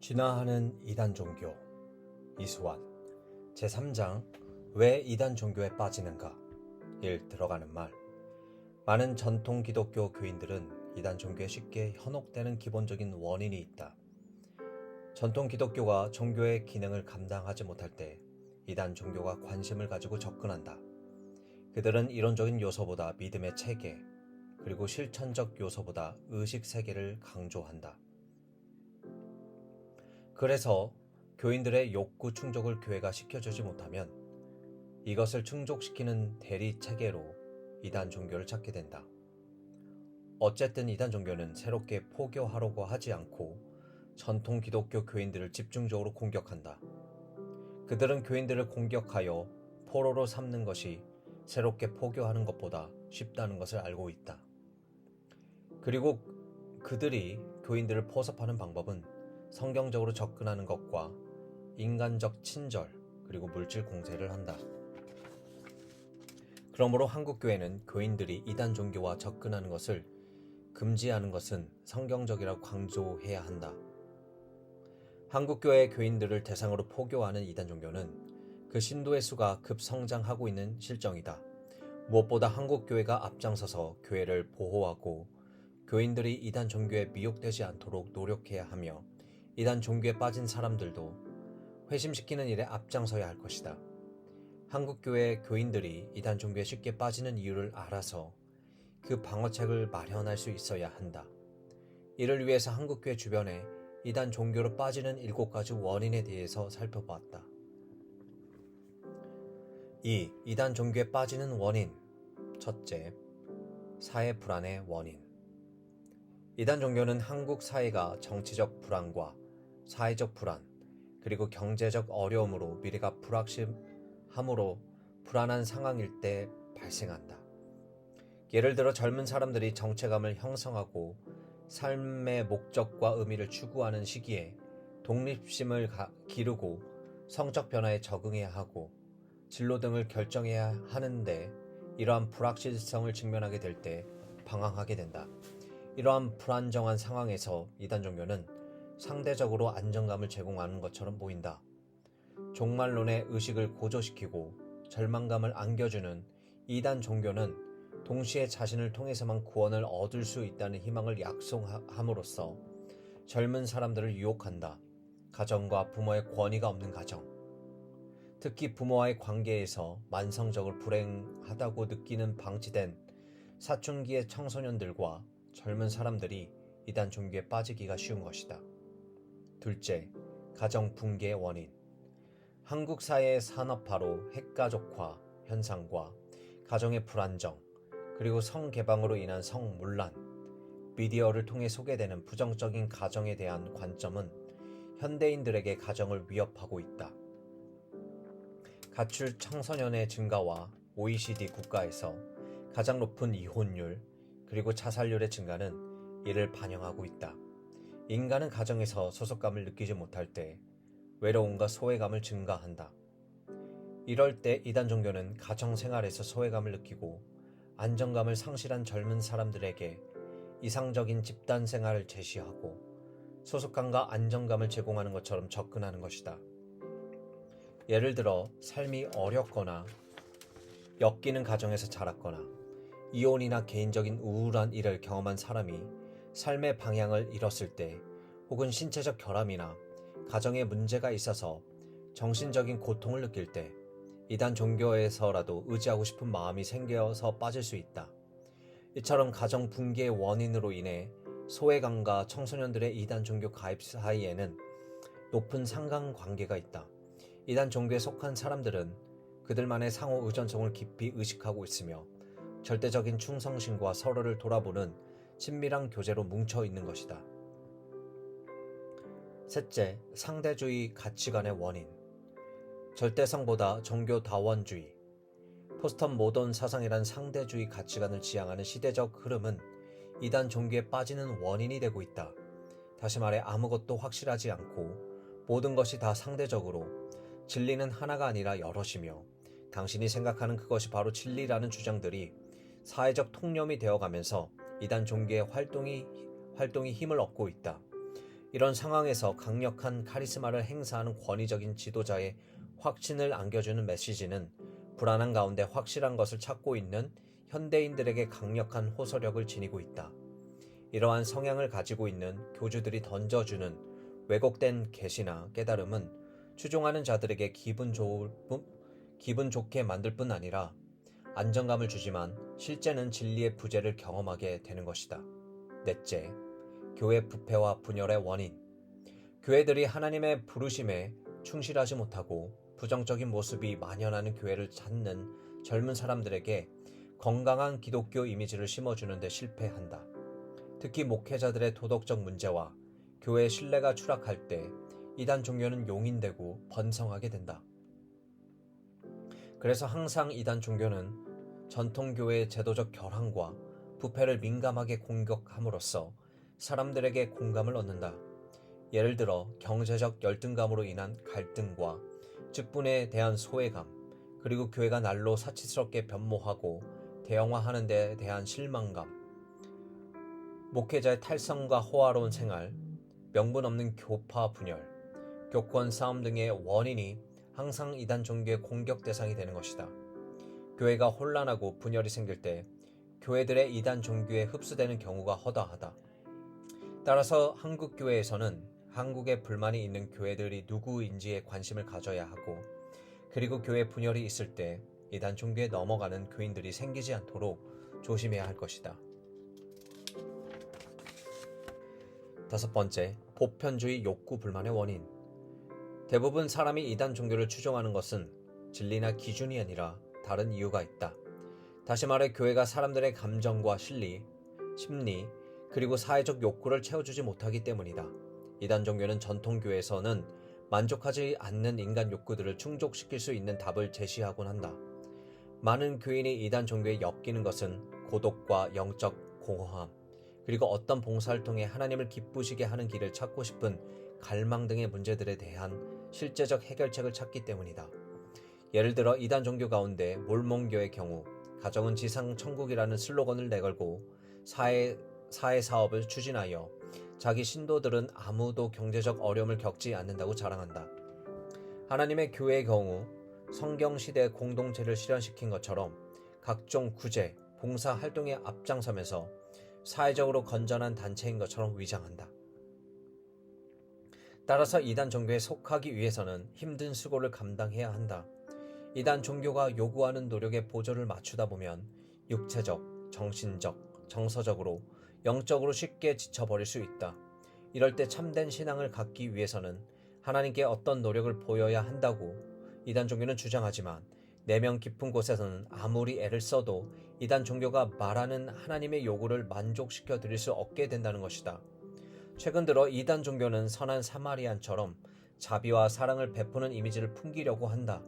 진화하는 이단 종교 이수완 제3장 왜 이단 종교에 빠지는가 1 들어가는 말. 많은 전통 기독교 교인들은 이단 종교에 쉽게 현혹되는 기본적인 원인이 있다. 전통 기독교가 종교의 기능을 감당하지 못할 때 이단 종교가 관심을 가지고 접근한다. 그들은 이론적인 요소보다 믿음의 체계, 그리고 실천적 요소보다 의식 세계를 강조한다. 그래서 교인들의 욕구 충족을 교회가 시켜주지 못하면 이것을 충족시키는 대리 체계로 이단 종교를 찾게 된다. 어쨌든 이단 종교는 새롭게 포교하려고 하지 않고 전통 기독교 교인들을 집중적으로 공격한다. 그들은 교인들을 공격하여 포로로 삼는 것이 새롭게 포교하는 것보다 쉽다는 것을 알고 있다. 그리고 그들이 교인들을 포섭하는 방법은 성경적으로 접근하는 것과 인간적 친절 그리고 물질 공세를 한다. 그러므로 한국교회는 교인들이 이단 종교와 접근하는 것을 금지하는 것은 성경적이라고 강조해야 한다. 한국교회 교인들을 대상으로 포교하는 이단 종교는 그 신도의 수가 급성장하고 있는 실정이다. 무엇보다 한국교회가 앞장서서 교회를 보호하고 교인들이 이단 종교에 미혹되지 않도록 노력해야 하며 이단 종교에 빠진 사람들도 회심시키는 일에 앞장서야 할 것이다. 한국교회 교인들이 이단 종교에 쉽게 빠지는 이유를 알아서 그 방어책을 마련할 수 있어야 한다. 이를 위해서 한국교회 주변에 이단 종교로 빠지는 7가지 원인에 대해서 살펴보았다. 2. 이단 종교에 빠지는 원인. 첫째, 사회 불안의 원인. 이단 종교는 한국 사회가 정치적 불안과 사회적 불안, 그리고 경제적 어려움으로 미래가 불확실함으로 불안한 상황일 때 발생한다. 예를 들어 젊은 사람들이 정체감을 형성하고 삶의 목적과 의미를 추구하는 시기에 독립심을 기르고 성적 변화에 적응해야 하고 진로 등을 결정해야 하는데 이러한 불확실성을 직면하게 될 때 방황하게 된다. 이러한 불안정한 상황에서 이단 종교는 상대적으로 안정감을 제공하는 것처럼 보인다. 종말론의 의식을 고조시키고 절망감을 안겨주는 이단 종교는 동시에 자신을 통해서만 구원을 얻을 수 있다는 희망을 약속함으로써 젊은 사람들을 유혹한다. 가정과 부모의 권위가 없는 가정, 특히 부모와의 관계에서 만성적으로 불행하다고 느끼는 방치된 사춘기의 청소년들과 젊은 사람들이 이단 종교에 빠지기가 쉬운 것이다. 둘째, 가정 붕괴의 원인. 한국 사회의 산업화로 핵가족화 현상과 가정의 불안정, 그리고 성개방으로 인한 성문란, 미디어를 통해 소개되는 부정적인 가정에 대한 관점은 현대인들에게 가정을 위협하고 있다. 가출 청소년의 증가와 OECD 국가에서 가장 높은 이혼율, 그리고 자살률의 증가는 이를 반영하고 있다. 인간은 가정에서 소속감을 느끼지 못할 때 외로움과 소외감을 증가한다. 이럴 때 이단 종교는 가정 생활에서 소외감을 느끼고 안정감을 상실한 젊은 사람들에게 이상적인 집단 생활을 제시하고 소속감과 안정감을 제공하는 것처럼 접근하는 것이다. 예를 들어 삶이 어렵거나 엮이는 가정에서 자랐거나 이혼이나 개인적인 우울한 일을 경험한 사람이 삶의 방향을 잃었을 때, 혹은 신체적 결함이나 가정에 문제가 있어서 정신적인 고통을 느낄 때 이단 종교에서라도 의지하고 싶은 마음이 생겨서 빠질 수 있다. 이처럼 가정 붕괴의 원인으로 인해 소외감과 청소년들의 이단 종교 가입 사이에는 높은 상관관계가 있다. 이단 종교에 속한 사람들은 그들만의 상호 의존성을 깊이 의식하고 있으며 절대적인 충성심과 서로를 돌아보는 친밀한 교제로 뭉쳐 있는 것이다. 셋째, 상대주의 가치관의 원인. 절대성보다 종교다원주의, 포스트 모던 사상이란 상대주의 가치관을 지향하는 시대적 흐름은 이단 종교에 빠지는 원인이 되고 있다. 다시 말해 아무것도 확실하지 않고 모든 것이 다 상대적으로 진리는 하나가 아니라 여럿이며 당신이 생각하는 그것이 바로 진리라는 주장들이 사회적 통념이 되어가면서 이단 종교의 활동이 힘을 얻고 있다. 이런 상황에서 강력한 카리스마를 행사하는 권위적인 지도자의 확신을 안겨주는 메시지는 불안한 가운데 확실한 것을 찾고 있는 현대인들에게 강력한 호소력을 지니고 있다. 이러한 성향을 가지고 있는 교주들이 던져주는 왜곡된 계시나 깨달음은 추종하는 자들에게 기분 좋게 만들 뿐 아니라 안정감을 주지만 실제는 진리의 부재를 경험하게 되는 것이다. 넷째, 교회 부패와 분열의 원인. 교회들이 하나님의 부르심에 충실하지 못하고 부정적인 모습이 만연하는 교회를 찾는 젊은 사람들에게 건강한 기독교 이미지를 심어주는 데 실패한다. 특히 목회자들의 도덕적 문제와 교회의 신뢰가 추락할 때 이단 종교는 용인되고 번성하게 된다. 그래서 항상 이단 종교는 전통교회의 제도적 결함과 부패를 민감하게 공격함으로써 사람들에게 공감을 얻는다. 예를 들어 경제적 열등감으로 인한 갈등과 직분에 대한 소외감, 그리고 교회가 날로 사치스럽게 변모하고 대형화하는 데 대한 실망감, 목회자의 탈성과 호화로운 생활, 명분 없는 교파 분열, 교권 싸움 등의 원인이 항상 이단 종교의 공격 대상이 되는 것이다. 교회가 혼란하고 분열이 생길 때 교회들의 이단 종교에 흡수되는 경우가 허다하다. 따라서 한국 교회에서는 한국에 불만이 있는 교회들이 누구인지에 관심을 가져야 하고, 그리고 교회 분열이 있을 때 이단 종교에 넘어가는 교인들이 생기지 않도록 조심해야 할 것이다. 다섯 번째, 보편주의 욕구 불만의 원인. 대부분 사람이 이단 종교를 추종하는 것은 진리나 기준이 아니라 다른 이유가 있다. 다시 말해 교회가 사람들의 감정과 심리, 그리고 사회적 욕구를 채워주지 못하기 때문이다. 이단 종교는 전통교회에서는 만족하지 않는 인간 욕구들을 충족시킬 수 있는 답을 제시하곤 한다. 많은 교인이 이단 종교에 엮이는 것은 고독과 영적 공허함, 그리고 어떤 봉사활동에 하나님을 기쁘시게 하는 길을 찾고 싶은 갈망 등의 문제들에 대한 실제적 해결책을 찾기 때문이다. 예를 들어 이단 종교 가운데 몰몬교의 경우 가정은 지상 천국이라는 슬로건을 내걸고 사회 사업을 추진하여 자기 신도들은 아무도 경제적 어려움을 겪지 않는다고 자랑한다. 하나님의 교회의 경우 성경시대 공동체를 실현시킨 것처럼 각종 구제, 봉사 활동에 앞장서면서 사회적으로 건전한 단체인 것처럼 위장한다. 따라서 이단 종교에 속하기 위해서는 힘든 수고를 감당해야 한다. 이단 종교가 요구하는 노력에 보조를 맞추다 보면 육체적, 정신적, 정서적으로, 영적으로 쉽게 지쳐버릴 수 있다. 이럴 때 참된 신앙을 갖기 위해서는 하나님께 어떤 노력을 보여야 한다고 이단 종교는 주장하지만 내면 깊은 곳에서는 아무리 애를 써도 이단 종교가 말하는 하나님의 요구를 만족시켜 드릴 수 없게 된다는 것이다. 최근 들어 이단 종교는 선한 사마리안처럼 자비와 사랑을 베푸는 이미지를 풍기려고 한다.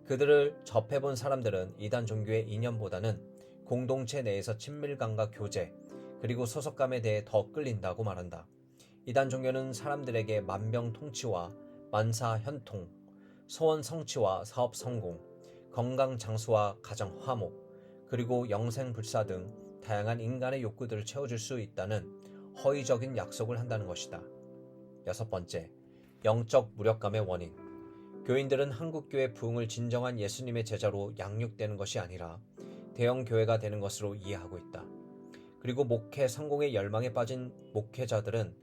그들을 접해본 사람들은 이단 종교의 이념보다는 공동체 내에서 친밀감과 교제, 그리고 소속감에 대해 더 끌린다고 말한다. 이단 종교는 사람들에게 만병통치와 만사현통, 소원 성취와 사업 성공, 건강 장수와 가정 화목, 그리고 영생불사 등 다양한 인간의 욕구들을 채워줄 수 있다는 허위적인 약속을 한다는 것이다. 여섯 번째, 영적 무력감의 원인. 교인들은 한국교회 부흥을 진정한 예수님의 제자로 양육되는 것이 아니라 대형 교회가 되는 것으로 이해하고 있다. 그리고 목회 성공의 열망에 빠진 목회자들은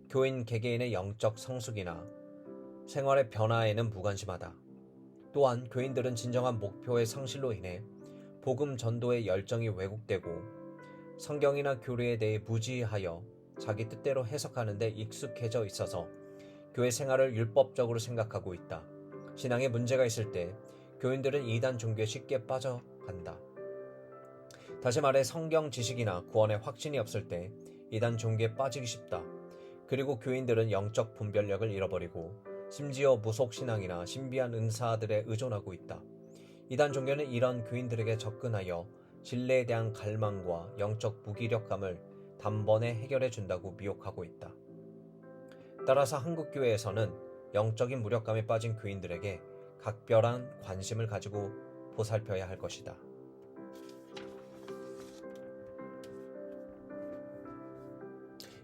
교인 개개인의 영적 성숙이나 생활의 변화에는 무관심하다. 또한 교인들은 진정한 목표의 상실로 인해 복음 전도의 열정이 왜곡되고 성경이나 교리에 대해 무지하여 자기 뜻대로 해석하는 데 익숙해져 있어서 교회 생활을 율법적으로 생각하고 있다. 신앙에 문제가 있을 때 교인들은 이단 종교에 쉽게 빠져간다. 다시 말해 성경 지식이나 구원의 확신이 없을 때 이단 종교에 빠지기 쉽다. 그리고 교인들은 영적 분별력을 잃어버리고 심지어 무속신앙이나 신비한 은사들에 의존하고 있다. 이단 종교는 이런 교인들에게 접근하여 진리에 대한 갈망과 영적 무기력감을 단번에 해결해 준다고 미혹하고 있다. 따라서 한국교회에서는 영적인 무력감에 빠진 교인들에게 각별한 관심을 가지고 보살펴야 할 것이다.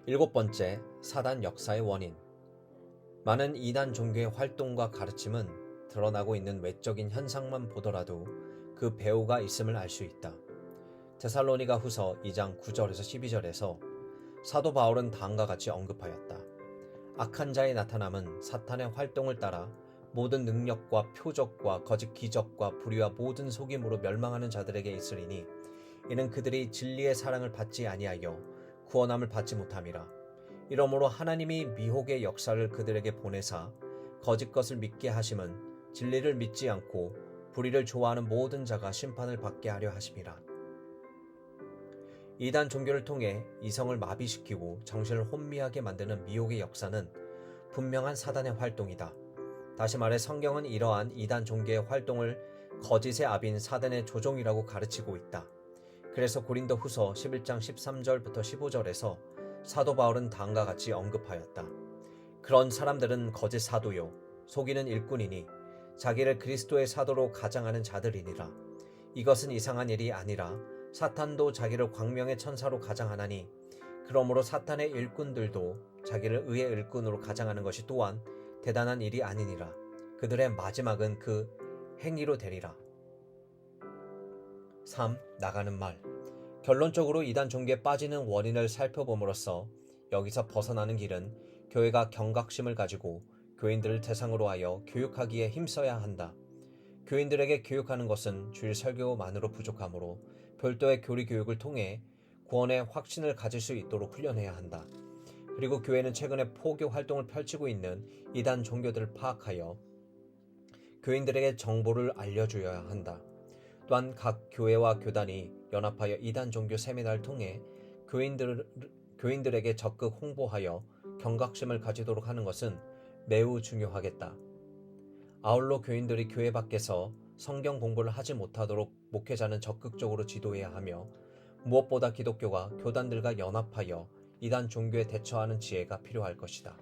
7번째, 사단 역사의 원인. 많은 이단 종교의 활동과 가르침은 드러나고 있는 외적인 현상만 보더라도 그 배후가 있음을 알 수 있다. 데살로니가 후서 2장 9절에서 12절에서 사도 바울은 다음과 같이 언급하였다. 악한 자의 나타남은 사탄의 활동을 따라 모든 능력과 표적과 거짓 기적과 불의와 모든 속임으로 멸망하는 자들에게 있으리니 이는 그들이 진리의 사랑을 받지 아니하여 구원함을 받지 못함이라. 이러므로 하나님이 미혹의 역사를 그들에게 보내사 거짓 것을 믿게 하심은 진리를 믿지 않고 불의를 좋아하는 모든 자가 심판을 받게 하려 하심이라. 이단 종교를 통해 이성을 마비시키고 정신을 혼미하게 만드는 미혹의 역사는 분명한 사단의 활동이다. 다시 말해 성경은 이러한 이단 종교의 활동을 거짓의 아비인 사단의 조종이라고 가르치고 있다. 그래서 고린도 후서 11장 13절부터 15절에서 사도 바울은 다음과 같이 언급하였다. 그런 사람들은 거짓 사도요 속이는 일꾼이니 자기를 그리스도의 사도로 가장하는 자들이니라. 이것은 이상한 일이 아니라 사탄도 자기를 광명의 천사로 가장하나니 그러므로 사탄의 일꾼들도 자기를 의의 일꾼으로 가장하는 것이 또한 대단한 일이 아니니라. 그들의 마지막은 그 행위로 되리라. 3. 나가는 말. 결론적으로 이단 종교에 빠지는 원인을 살펴봄으로써 여기서 벗어나는 길은 교회가 경각심을 가지고 교인들을 대상으로 하여 교육하기에 힘써야 한다. 교인들에게 교육하는 것은 주일 설교만으로 부족하므로 별도의 교리 교육을 통해 구원의 확신을 가질 수 있도록 훈련해야 한다. 그리고 교회는 최근에 포교 활동을 펼치고 있는 이단 종교들을 파악하여 교인들에게 정보를 알려줘야 한다. 또한 각 교회와 교단이 연합하여 이단 종교 세미나를 통해 교인들에게 적극 홍보하여 경각심을 가지도록 하는 것은 매우 중요하겠다. 아울러 교인들이 교회 밖에서 성경 공부를 하지 못하도록 목회자는 적극적으로 지도해야 하며 무엇보다 기독교가 교단들과 연합하여 이단 종교에 대처하는 지혜가 필요할 것이다.